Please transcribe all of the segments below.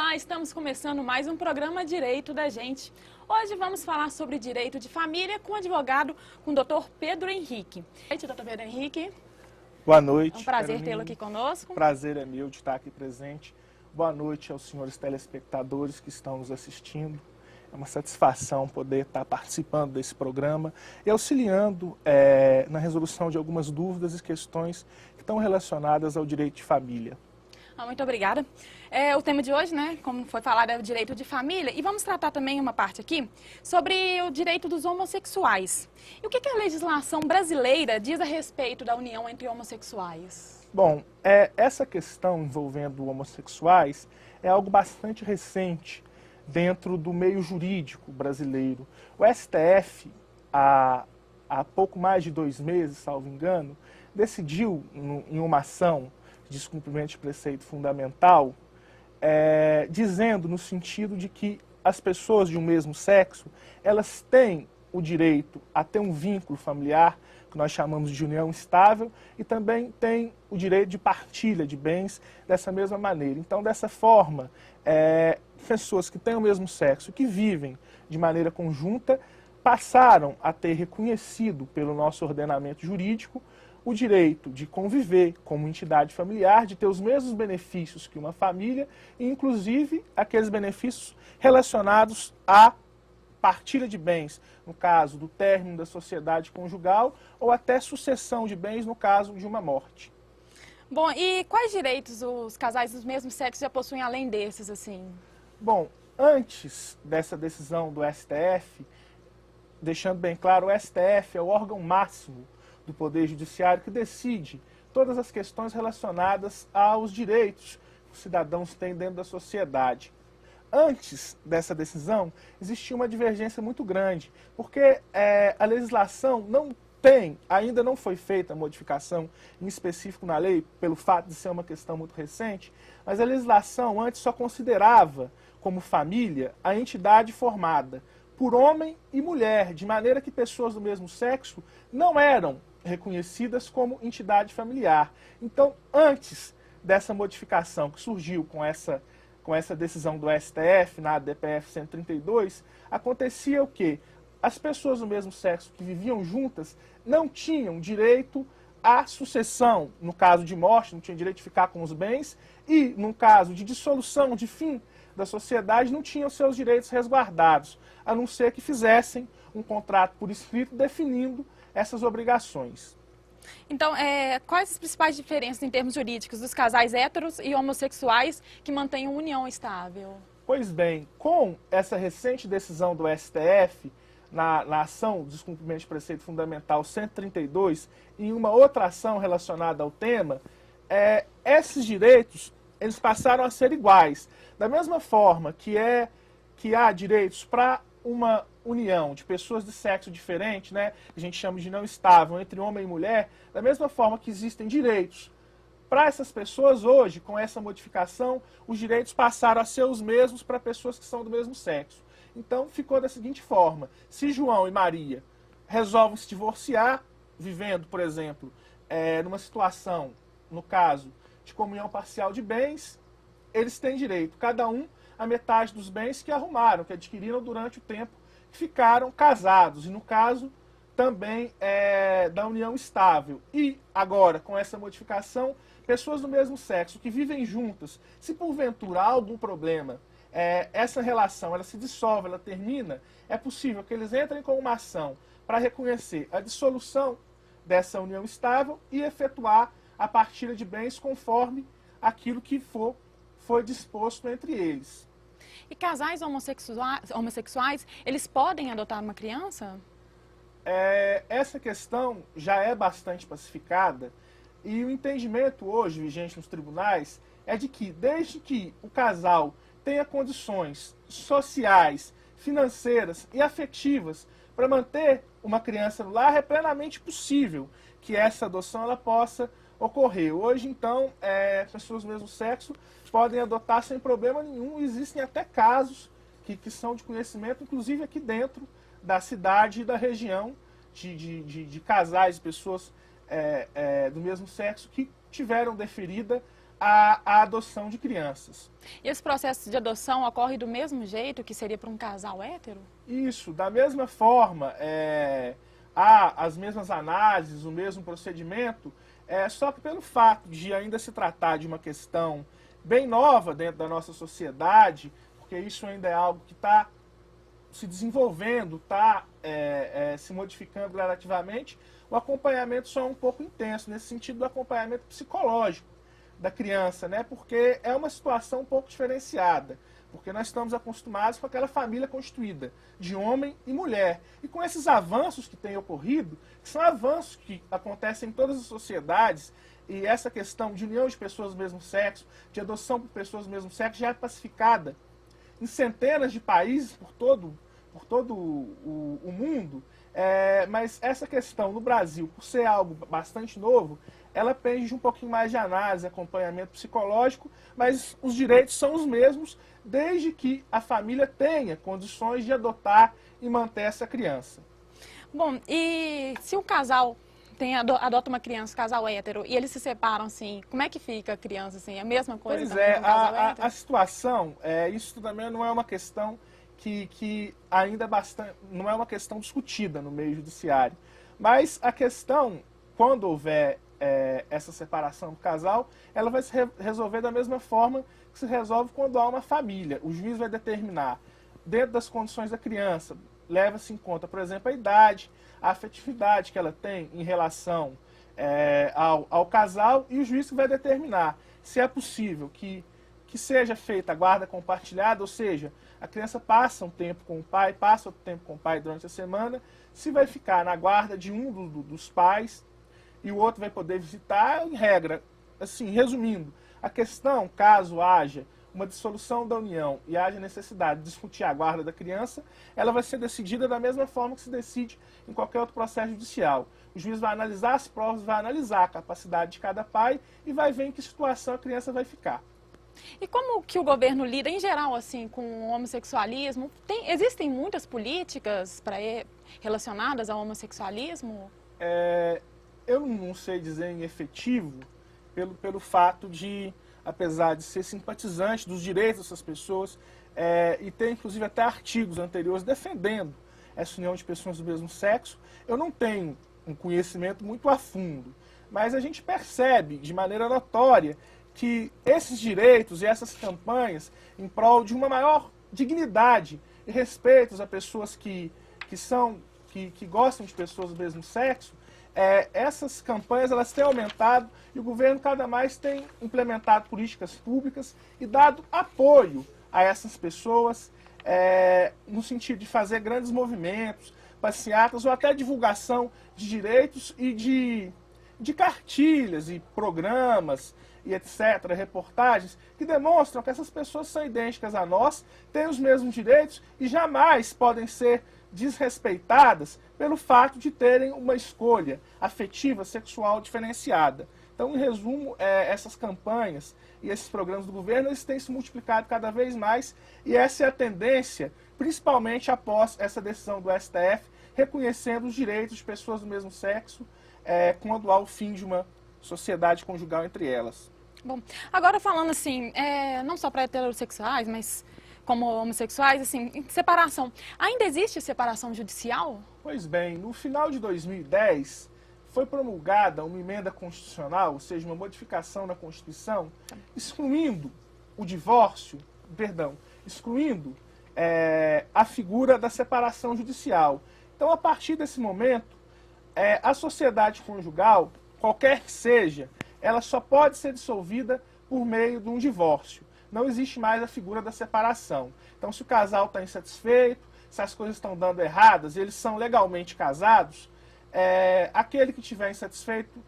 Olá, estamos começando mais um programa Direito da Gente. Hoje vamos falar sobre direito de família com o advogado, com o Dr. Pedro Henrique. Boa noite, Dr. Pedro Henrique. Boa noite. É um prazer tê-lo aqui conosco. Prazer é meu de estar aqui presente. Boa noite aos senhores telespectadores que estão nos assistindo. É uma satisfação poder estar participando desse programa e auxiliando na resolução de algumas dúvidas e questões que estão relacionadas ao direito de família. Muito obrigada. O tema de hoje, né, como foi falado, é o direito de família. E vamos tratar também uma parte aqui sobre o direito dos homossexuais. E o que a legislação brasileira diz a respeito da união entre homossexuais? Bom, essa questão envolvendo homossexuais é algo bastante recente dentro do meio jurídico brasileiro. O STF, há pouco mais de 2 meses, salvo engano, decidiu em uma ação de descumprimento de preceito fundamental, dizendo no sentido de que as pessoas de um mesmo sexo, elas têm o direito a ter um vínculo familiar, que nós chamamos de união estável, e também têm o direito de partilha de bens dessa mesma maneira. Então, dessa forma, pessoas que têm o mesmo sexo, que vivem de maneira conjunta, passaram a ter reconhecido pelo nosso ordenamento jurídico o direito de conviver como entidade familiar, de ter os mesmos benefícios que uma família, e inclusive aqueles benefícios relacionados à partilha de bens, no caso do término da sociedade conjugal, ou até sucessão de bens no caso de uma morte. Bom, e quais direitos os casais dos mesmos sexos já possuem além desses, assim? Bom, antes dessa decisão do STF, deixando bem claro, o STF é o órgão máximo do Poder Judiciário que decide todas as questões relacionadas aos direitos que os cidadãos têm dentro da sociedade. Antes dessa decisão, existia uma divergência muito grande, porque a legislação ainda não foi feita a modificação em específico na lei, pelo fato de ser uma questão muito recente, mas a legislação antes só considerava como família a entidade formada por homem e mulher, de maneira que pessoas do mesmo sexo não eram reconhecidas como entidade familiar. Então, antes dessa modificação que surgiu com essa decisão do STF, na DPF 132, acontecia o quê? As pessoas do mesmo sexo que viviam juntas não tinham direito à sucessão, no caso de morte, não tinham direito de ficar com os bens, e no caso de dissolução, de fim da sociedade, não tinham seus direitos resguardados, a não ser que fizessem um contrato por escrito definindo essas obrigações. Então, quais as principais diferenças em termos jurídicos dos casais héteros e homossexuais que mantêm uma união estável? Pois bem, com essa recente decisão do STF, na ação de descumprimento de preceito fundamental 132, e em uma outra ação relacionada ao tema, esses direitos eles passaram a ser iguais. Da mesma forma que há direitos para uma união de pessoas de sexo diferente, né, que a gente chama de não estável, entre homem e mulher, da mesma forma que existem direitos para essas pessoas, hoje, com essa modificação, os direitos passaram a ser os mesmos para pessoas que são do mesmo sexo. Então, ficou da seguinte forma: se João e Maria resolvem se divorciar, vivendo, por exemplo, numa situação, no caso, de comunhão parcial de bens, eles têm direito, cada um, a metade dos bens que arrumaram, que adquiriram durante o tempo que ficaram casados. E, no caso, também da união estável. E, agora, com essa modificação, pessoas do mesmo sexo que vivem juntas, se porventura há algum problema, essa relação ela se dissolve, ela termina, é possível que eles entrem com uma ação para reconhecer a dissolução dessa união estável e efetuar a partilha de bens conforme aquilo que foi disposto entre eles. E casais homossexuais, eles podem adotar uma criança? Essa questão já é bastante pacificada e o entendimento hoje vigente nos tribunais é de que, desde que o casal tenha condições sociais, financeiras e afetivas para manter uma criança no lar, é plenamente possível que essa adoção ela possa ocorrer. Hoje, então, pessoas do mesmo sexo podem adotar sem problema nenhum. Existem até casos que são de conhecimento, inclusive aqui dentro da cidade e da região, de casais, pessoas do mesmo sexo que tiveram deferida a adoção de crianças. E esse processo de adoção ocorre do mesmo jeito que seria para um casal hétero? Isso, da mesma forma, há as mesmas análises, o mesmo procedimento, só que pelo fato de ainda se tratar de uma questão bem nova dentro da nossa sociedade, porque isso ainda é algo que está se desenvolvendo, está se modificando gradativamente, o acompanhamento só é um pouco intenso, nesse sentido do acompanhamento psicológico da criança, né? Porque é uma situação um pouco diferenciada, porque nós estamos acostumados com aquela família constituída de homem e mulher. E com esses avanços que têm ocorrido, que são avanços que acontecem em todas as sociedades, e essa questão de união de pessoas do mesmo sexo, de adoção por pessoas do mesmo sexo, já é pacificada em centenas de países por todo o mundo. Mas essa questão no Brasil, por ser algo bastante novo, ela pende de um pouquinho mais de análise, acompanhamento psicológico, mas os direitos são os mesmos, desde que a família tenha condições de adotar e manter essa criança. Bom, e se um casal adota uma criança, casal hétero, e eles se separam, assim, como é que fica a criança, assim? É a mesma coisa Pois também com um casal hétero? A situação, isso também não é uma questão que ainda é bastante, não é uma questão discutida no meio judiciário. Mas a questão, quando houver essa separação do casal, ela vai se resolver da mesma forma que se resolve quando há uma família. O juiz vai determinar, dentro das condições da criança, leva-se em conta, por exemplo, a idade, a afetividade que ela tem em relação ao casal, e o juiz vai determinar se é possível que seja feita a guarda compartilhada, ou seja, a criança passa um tempo com o pai, passa outro tempo com o pai durante a semana, se vai ficar na guarda de um dos pais e o outro vai poder visitar, em regra. Assim, resumindo, a questão, caso haja uma dissolução da união e haja necessidade de discutir a guarda da criança, ela vai ser decidida da mesma forma que se decide em qualquer outro processo judicial. O juiz vai analisar as provas, vai analisar a capacidade de cada pai e vai ver em que situação a criança vai ficar. E como que o governo lida, em geral, assim, com o homossexualismo? Existem muitas políticas relacionadas ao homossexualismo? Eu não sei dizer em efetivo, pelo fato de, apesar de ser simpatizante dos direitos dessas pessoas, e ter inclusive até artigos anteriores defendendo essa união de pessoas do mesmo sexo, eu não tenho um conhecimento muito a fundo. Mas a gente percebe de maneira notória que esses direitos e essas campanhas em prol de uma maior dignidade e respeito a pessoas que gostam de pessoas do mesmo sexo, essas campanhas elas têm aumentado e o governo cada mais tem implementado políticas públicas e dado apoio a essas pessoas no sentido de fazer grandes movimentos, passeatas ou até divulgação de direitos e de cartilhas e programas e etc., reportagens que demonstram que essas pessoas são idênticas a nós, têm os mesmos direitos e jamais podem ser desrespeitadas pelo fato de terem uma escolha afetiva, sexual diferenciada. Então, em resumo, essas campanhas e esses programas do governo eles têm se multiplicado cada vez mais e essa é a tendência, principalmente após essa decisão do STF, reconhecendo os direitos de pessoas do mesmo sexo quando há o fim de uma sociedade conjugal entre elas. Bom, agora falando assim, não só para heterossexuais, mas como homossexuais, assim, separação. Ainda existe separação judicial? Pois bem, no final de 2010, foi promulgada uma emenda constitucional, ou seja, uma modificação na Constituição, excluindo a figura da separação judicial. Então, a partir desse momento, a sociedade conjugal, qualquer que seja, ela só pode ser dissolvida por meio de um divórcio. Não existe mais a figura da separação. Então, se o casal está insatisfeito, se as coisas estão dando erradas e eles são legalmente casados, aquele que estiver insatisfeito,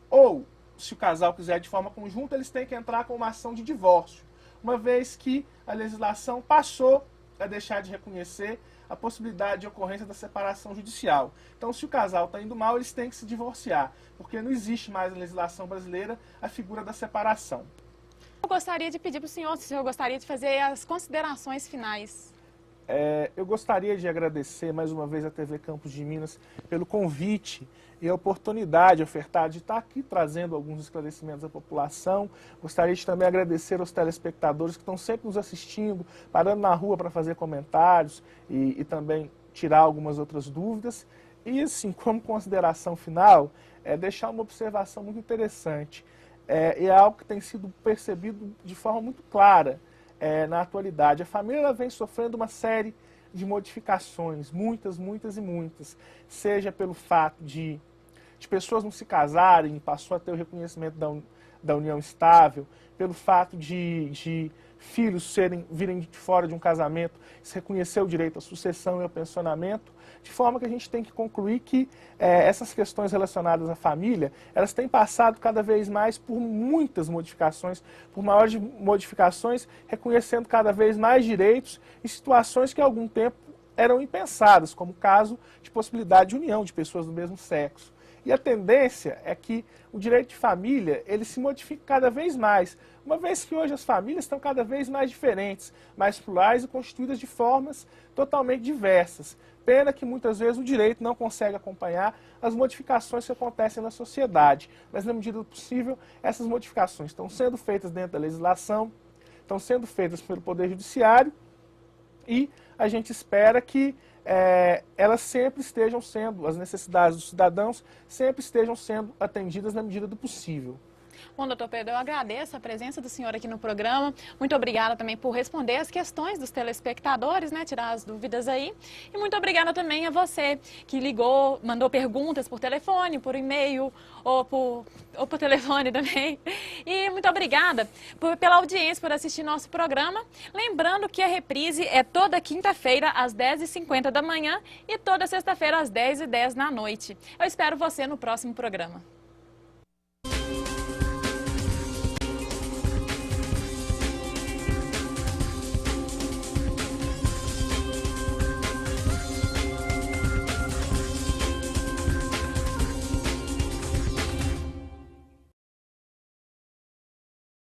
ou se o casal quiser de forma conjunta, eles têm que entrar com uma ação de divórcio, uma vez que a legislação passou a deixar de reconhecer a possibilidade de ocorrência da separação judicial. Então, se o casal está indo mal, eles têm que se divorciar, porque não existe mais na legislação brasileira a figura da separação. Eu gostaria de pedir para o senhor se o senhor gostaria de fazer as considerações finais. Eu gostaria de agradecer mais uma vez à TV Campos de Minas pelo convite e a oportunidade ofertada de estar aqui trazendo alguns esclarecimentos à população. Gostaria de também agradecer aos telespectadores que estão sempre nos assistindo, parando na rua para fazer comentários e também tirar algumas outras dúvidas. E, assim, como consideração final, deixar uma observação muito interessante. É algo que tem sido percebido de forma muito clara na atualidade. A família ela vem sofrendo uma série de modificações, muitas, muitas e muitas. Seja pelo fato de pessoas não se casarem, passou a ter o reconhecimento da união estável, pelo fato de filhos virem de fora de um casamento, se reconhecer o direito à sucessão e ao pensionamento, de forma que a gente tem que concluir que essas questões relacionadas à família, elas têm passado cada vez mais por muitas modificações, por maiores modificações, reconhecendo cada vez mais direitos e situações que há algum tempo eram impensadas, como o caso de possibilidade de união de pessoas do mesmo sexo. E a tendência é que o direito de família ele se modifique cada vez mais, uma vez que hoje as famílias estão cada vez mais diferentes, mais plurais e constituídas de formas totalmente diversas. Pena que muitas vezes o direito não consegue acompanhar as modificações que acontecem na sociedade, mas na medida do possível essas modificações estão sendo feitas dentro da legislação, estão sendo feitas pelo Poder Judiciário e a gente espera que elas sempre estejam sendo, as necessidades dos cidadãos sempre estejam sendo atendidas na medida do possível. Bom, doutor Pedro, eu agradeço a presença do senhor aqui no programa. Muito obrigada também por responder as questões dos telespectadores, né? Tirar as dúvidas aí. E muito obrigada também a você que ligou, mandou perguntas por telefone, por e-mail ou por telefone também. E muito obrigada pela audiência, por assistir nosso programa. Lembrando que a reprise é toda quinta-feira às 10h50 da manhã e toda sexta-feira às 10h10 da noite. Eu espero você no próximo programa.